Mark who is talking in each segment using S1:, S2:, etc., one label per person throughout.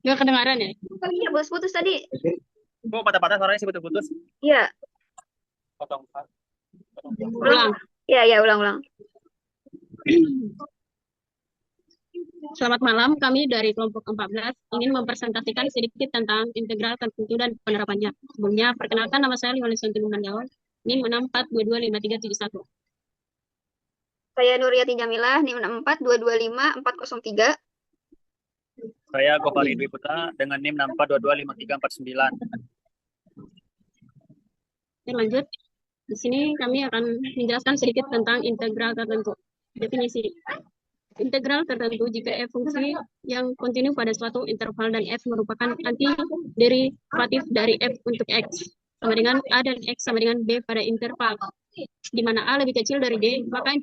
S1: Nggak kedengaran ya?
S2: Iya, putus-putus tadi.
S3: Kok patah-patah suaranya sih putus-putus?
S2: Iya,
S3: Potong.
S2: ulang.
S1: Ulang.
S2: Iya, iya, ulang-ulang.
S1: Selamat malam, kami dari kelompok 14 ingin mempresentasikan sedikit tentang integral tertentu dan penerapannya. Sebelumnya, perkenalkan nama saya Lima Lisanti Manjawan, NIM 6422371.
S2: Saya Nuriyati Jamilah, NIM 64225-403.
S3: Saya Gofari Dwi Putra dengan NIM 6422539.
S1: Lanjut, di sini kami akan menjelaskan sedikit tentang integral tertentu. Definisi. Integral tertentu jika f fungsi yang kontinu pada suatu interval dan f merupakan antiderivatif dari f untuk x sama dengan a dan x sama dengan b pada interval di mana a lebih kecil dari d, maka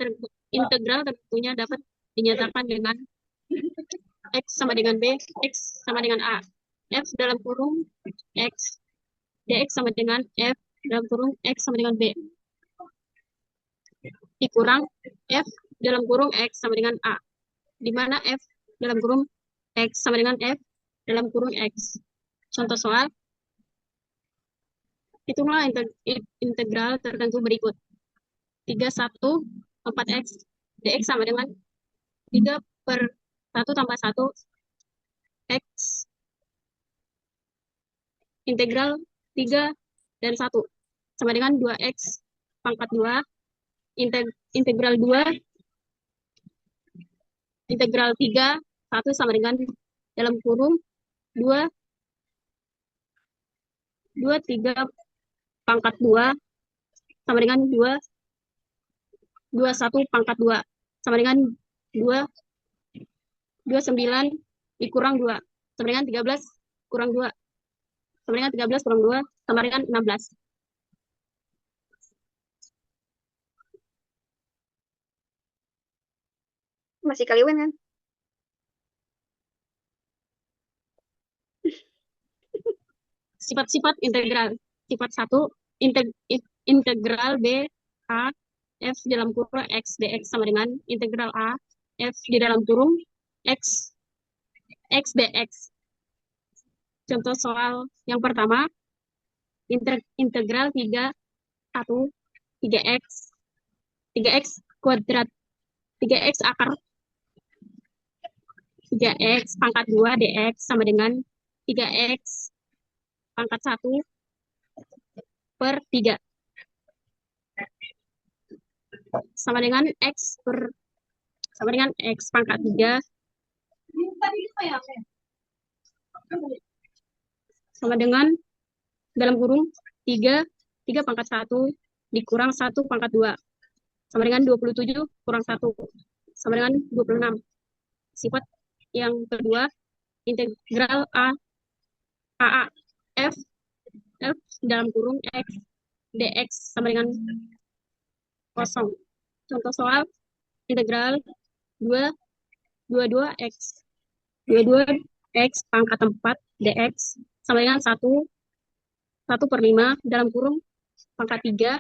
S1: integral tertentunya dapat dinyatakan dengan x sama dengan b, x sama dengan a, f dalam kurung x, dx sama dengan f dalam kurung x sama dengan b dikurang f dalam kurung x sama dengan a, di mana f dalam kurung x sama dengan f dalam kurung x. Contoh soal, hitunglah integral tertentu berikut. 31/4x dx sama dengan 3/1 tambah 1 x integral 3 dan 1 sama dengan 2x pangkat 2 integral 2 integral 3 1 sama dengan dalam kurung 2 3 pangkat 2 sama dengan 1 pangkat 2 sama dengan 29 dikurang 2 sama dengan 13 kurang 2 sama dengan 13 kurang 2 sama dengan 16.
S2: Masih kaliwen kan?
S1: Sifat-sifat integral. Sifat 1, integral B A f dalam kurung x dx sama dengan integral A f di dalam kurung x dx. Contoh soal yang pertama, integral 1 3x kuadrat 3x akar 3x pangkat 2 dx sama dengan 3x pangkat 1/3 sama dengan x pangkat 3 sama dengan dalam kurung 3 pangkat 1 dikurang 1 pangkat 2 sama dengan 27 kurang 1 sama dengan 26. Sifat yang kedua, integral A f dalam kurung x dx sama dengan 0. Contoh soal, integral 22x pangkat 4 dx sama dengan 1/5 dalam kurung pangkat 3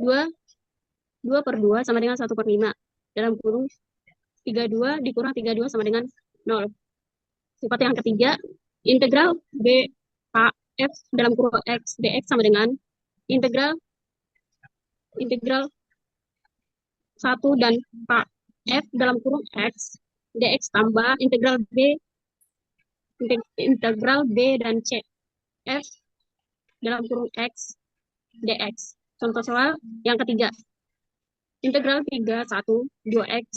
S1: 2/2 sama dengan 1/5 dalam kurung 32 dikurang 32 sama dengan 0. Sifat yang ketiga, integral B A f dalam kurung x dx sama dengan integral 1 dan A f dalam kurung x dx tambah integral B dan C f dalam kurung x dx. Contoh soal yang ketiga, integral 2x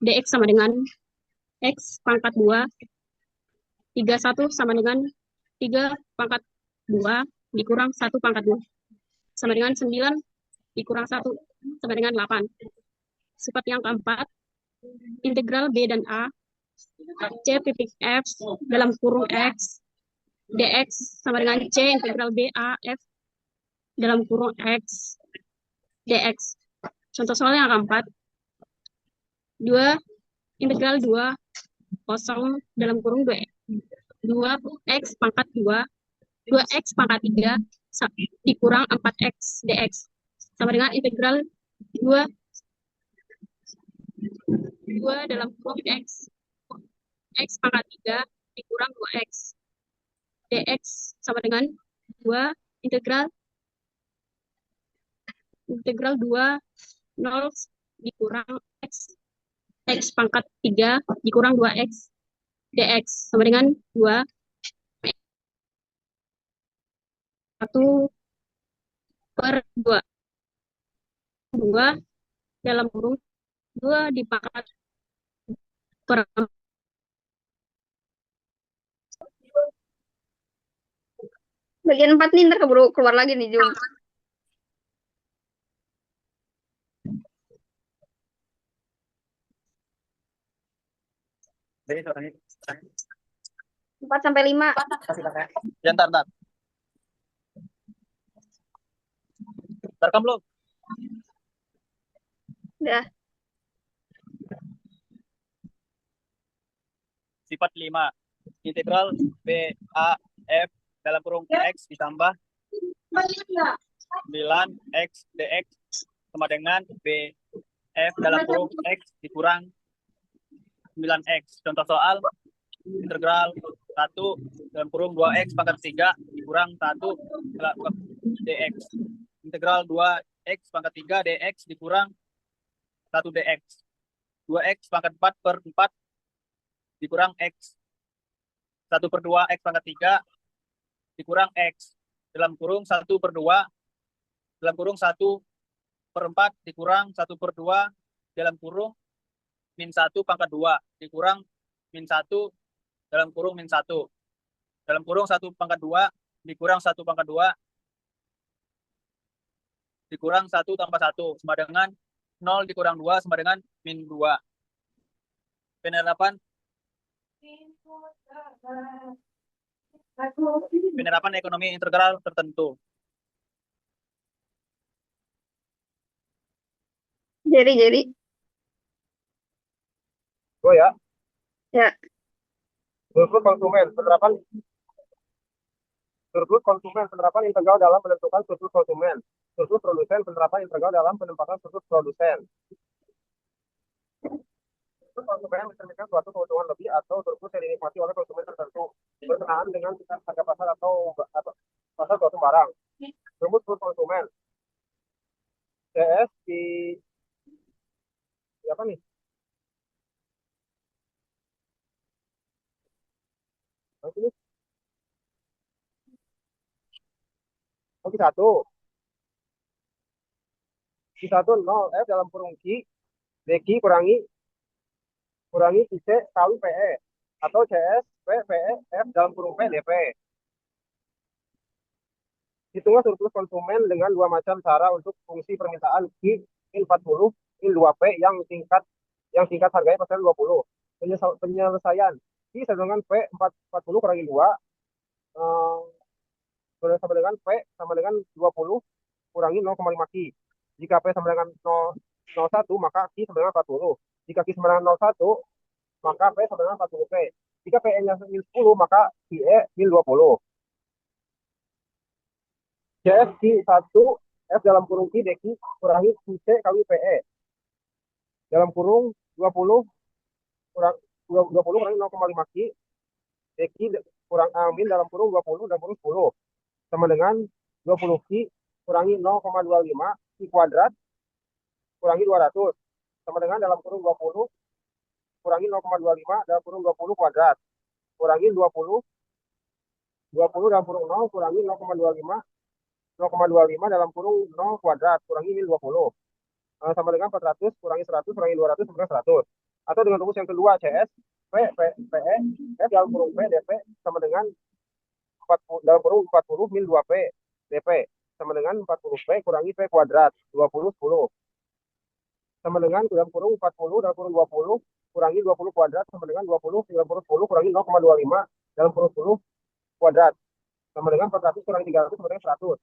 S1: dx sama dengan x pangkat 2 1 sama dengan 3 pangkat 2 dikurang 1 pangkat 2 sama dengan 9 dikurang 1 sama dengan 8. Sifat yang keempat, integral B dan A C titik F dalam kurung X dx sama dengan C integral B A F dalam kurung X dx. Contoh soal yang keempat, 2 integral 2 kosong dalam kurung 2x pangkat 2 2x pangkat 3 dikurang 4x dx sama dengan integral 2 dalam kurung x X pangkat 3 dikurang 2X. DX sama dengan 2 integral 2 0 dikurang X. X pangkat 3 dikurang 2X. DX sama dengan 2 1 per 2. 2 dalam kurung 2 dipangkat per
S2: Bagian 4 nih ntar keburu keluar lagi nih, Jun.
S3: Jadi soalnya
S2: 4 sampai 5.
S3: ya, ntar. Terekam belum?
S2: Udah.
S3: Sifat 5. Integral B A F dalam kurung X ditambah 9 X dx sama dengan B F dalam kurung X dikurang 9X. Contoh soal integral 1 dalam kurung 2X pangkat 3 dikurang 1 dx. Integral 2X pangkat 3 dx dikurang 1 dx. 2X pangkat 4 per 4 dikurang X. 1 per 2 X pangkat 3 dikurang X. Dalam kurung 1 per 2 dalam kurung 1 per 4 dikurang 1 per 2 dalam kurung min 1 pangkat 2 dikurang min 1 dalam kurung min 1. Dalam kurung 1 pangkat 2 dikurang 1 pangkat 2 dikurang 1 tambah 1 sama dengan 0 dikurang 2 sama dengan min 2. Penerapan ekonomi integral tertentu.
S2: Jadi.
S4: Oh ya.
S2: Ya.
S4: Surplus konsumen penerapan integral dalam menentukan surplus konsumen. Surplus produsen penerapan integral dalam penempatan surplus produsen. Surplus konsumen mencerminkan suatu keuntungan lebih atau surplus yang dinikmati oleh konsumen tertentu berkenaan dengan tingkat harga pasar atau pasar suatu barang. Surplus konsumen CS di apa nih? Ini Q1 0 F dalam kurung Q DQ kurangi IC kali PE atau CS P PE F dalam kurung P DP. Hitunglah surplus konsumen dengan dua macam cara untuk fungsi permintaan Q min 40 min 2P yang tingkat harganya pasal 20. Penyelesaian Q sama dengan P 40 kurangi 2 sama dengan P sama dengan 20 kurangi 0,5 Q. Jika P sama dengan 0,1 maka Q sama dengan 40. Jika Q sama dengan 0,1 maka P sama dengan 40P. Jika PE-nya min 10 maka QE min 20. CS Q1 F dalam kurung Q DQ kurangi QC kali PE dalam kurung 20 kurangi 0,5 Q DQ kurang min dalam kurung 20 dalam kurung 10 sama dengan 20 Q kurangi 0,25 Q kuadrat kurangi 200 sama dengan dalam kurung 20 kurangi 0,25 dalam kurung 20 kuadrat kurangi 20 dalam kurung 0 kurangi 0,25 dalam kurung 0 kuadrat kurangi min 20 sama dengan 400 kurangi 100 kurangi 200 sama dengan 100. Atau dengan rumus yang kedua CS PE F dalam kurung P DP sama dengan 40 dalam kurung 40 min 2P DP sama dengan 40P kurangi P kuadrat 20 10 sama dengan dalam kurung 40 dalam kurung 20 kurangi 20 kuadrat sama dengan 20 dalam kurung 10 kurangi 0,25 dalam kurung 10 kuadrat sama dengan 400 kurangi 300 sama dengan 100.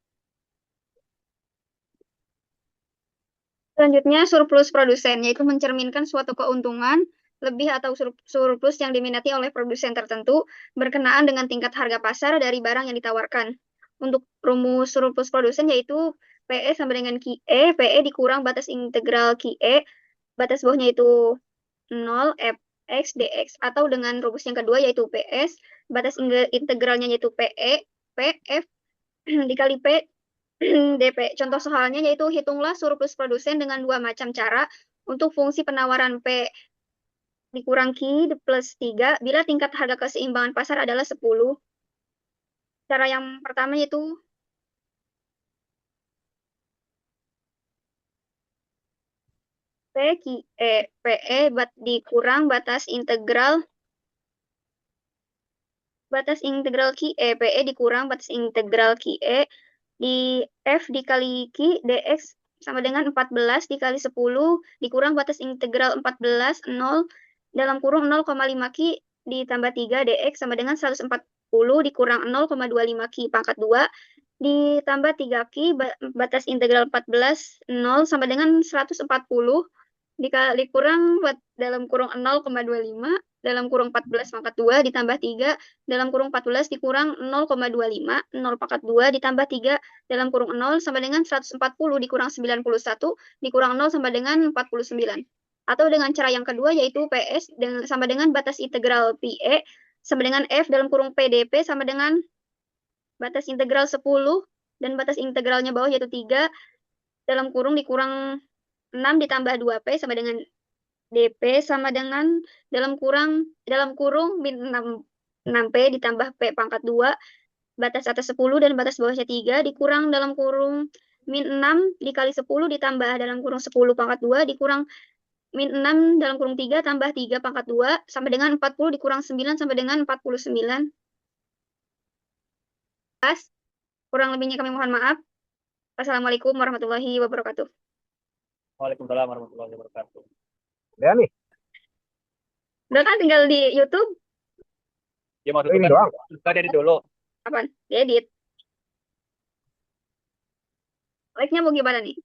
S2: Selanjutnya, surplus produsen, yaitu mencerminkan suatu keuntungan lebih atau surplus yang diminati oleh produsen tertentu berkenaan dengan tingkat harga pasar dari barang yang ditawarkan. Untuk rumus surplus produsen yaitu PE sama dengan QE, PE dikurang batas integral QE, batas bawahnya itu 0, PX DX, atau dengan rumus yang kedua yaitu PS, batas integralnya yaitu PE, PF dikali P DP. Contoh soalnya yaitu hitunglah surplus produsen dengan dua macam cara untuk fungsi penawaran P dikurang Q plus 3 bila tingkat harga keseimbangan pasar adalah 10. Cara yang pertama yaitu PE dikurang batas integral QE, PE dikurang batas integral QE di F dikali Q dx sama dengan 14 dikali 10 dikurang batas integral 14 0 dalam kurung 0,5 Q ditambah 3 dx sama dengan 140 dikurang 0,25 Q pangkat 2 ditambah 3 Q batas integral 14 0 sama dengan 140 dikali kurang dalam kurung 0,25 dalam kurung 14 pangkat 2 ditambah 3 dalam kurung 14 dikurang 0,25 0 pangkat 2 ditambah 3 dalam kurung 0 sama dengan 140 dikurang 91 dikurang 0 sama dengan 49. Atau dengan cara yang kedua yaitu PS sama dengan batas integral PE sama dengan F dalam kurung PDP sama dengan batas integral 10 dan batas integralnya bawah yaitu 3 dalam kurung dikurang 6 ditambah 2P sama dengan DP sama dengan dalam kurung min 6P ditambah P pangkat 2 batas atas 10 dan batas bawahnya 3 dikurang dalam kurung min 6 dikali 10 ditambah dalam kurung 10 pangkat 2 dikurang min 6 dalam kurung 3 tambah 3 pangkat 2 sama dengan 40 dikurang 9 sama dengan 49. Kurang lebihnya kami mohon maaf. Assalamualaikum warahmatullahi wabarakatuh.
S3: Waalaikumsalam warahmatullahi wabarakatuh.
S4: Ya nih,
S2: Udah kan tinggal di YouTube?
S3: Ya maksudnya
S4: ini
S3: kan
S4: doang.
S3: suka dari dulu.
S2: Apaan? Diedit. Like-nya mau gimana nih?